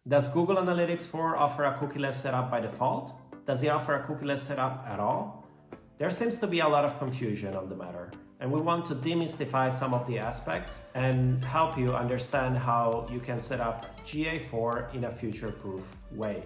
Does Google Analytics 4 offer a cookieless setup by default? Does it offer a cookieless setup at all? There seems to be a lot of confusion on the matter, and we want to demystify some of the aspects and help you understand how you can set up GA4 in a future-proof way.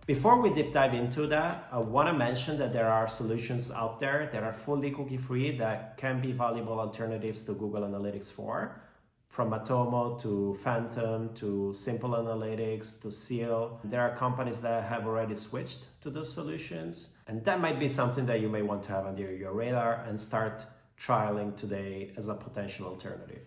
Before we deep dive into that, I want to mention that there are solutions out there that are fully cookie-free that can be valuable alternatives to Google Analytics 4. From Matomo to Phantom to Simple Analytics to Seal. There are companies that have already switched to those solutions, and that might be something that you may want to have under your radar and start trialing today as a potential alternative.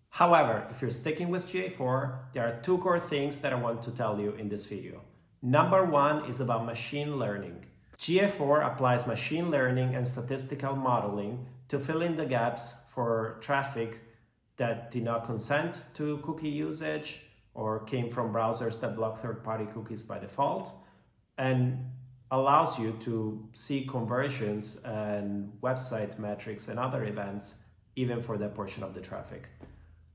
However, if you're sticking with GA4, there are two core things that I want to tell you in this video. Number one is about machine learning. GA4 applies machine learning and statistical modeling to fill in the gaps for traffic that did not consent to cookie usage or came from browsers that block third-party cookies by default, and allows you to see conversions and website metrics and other events even for that portion of the traffic.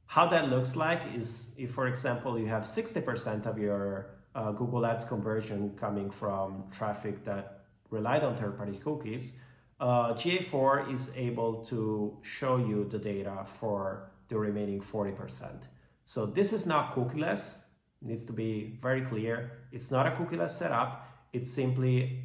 How that looks like is if, for example, you have 60% of your Google Ads conversion coming from traffic that relied on third-party cookies, GA4 is able to show you the data for the remaining 40%. So this is not cookieless, needs to be very clear. It's not a cookieless setup, it's simply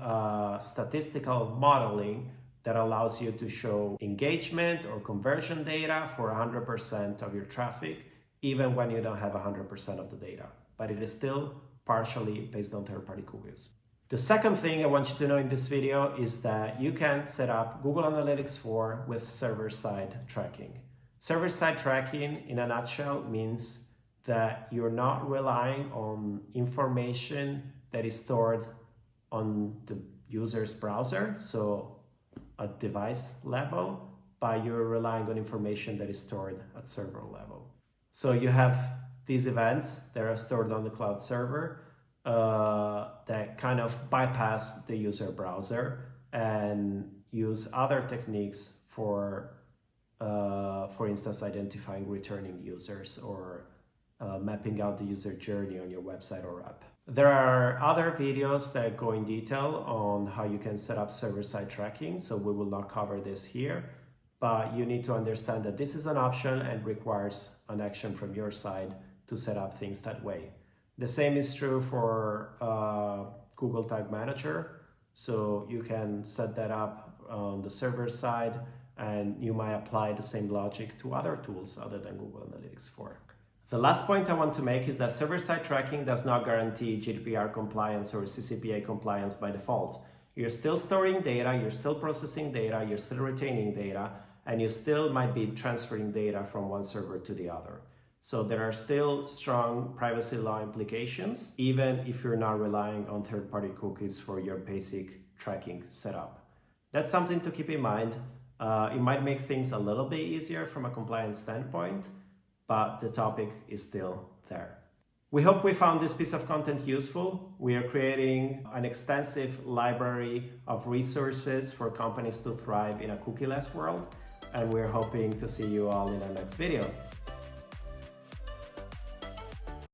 statistical modeling that allows you to show engagement or conversion data for 100% of your traffic, even when you don't have 100% of the data, but it is still partially based on third-party cookies. The second thing I want you to know in this video is that you can set up Google Analytics 4 with server-side tracking. Server-side tracking, in a nutshell, means that you're not relying on information that is stored on the user's browser, so at device level, but you're relying on information that is stored at server level. So you have these events that are stored on the cloud server that kind of bypass the user browser and use other techniques for instance, identifying returning users or mapping out the user journey on your website or app. There are other videos that go in detail on how you can set up server-side tracking, so we will not cover this here, but you need to understand that this is an option and requires an action from your side to set up things that way. The same is true for Google Tag Manager, so you can set that up on the server side, and you might apply the same logic to other tools other than Google Analytics 4. The last point I want to make is that server-side tracking does not guarantee GDPR compliance or CCPA compliance by default. You're still storing data, you're still processing data, you're still retaining data, and you still might be transferring data from one server to the other. So there are still strong privacy law implications, even if you're not relying on third-party cookies for your basic tracking setup. That's something to keep in mind. It might make things a little bit easier from a compliance standpoint, but the topic is still there. We hope we found this piece of content useful. We are creating an extensive library of resources for companies to thrive in a cookieless world, and we're hoping to see you all in our next video.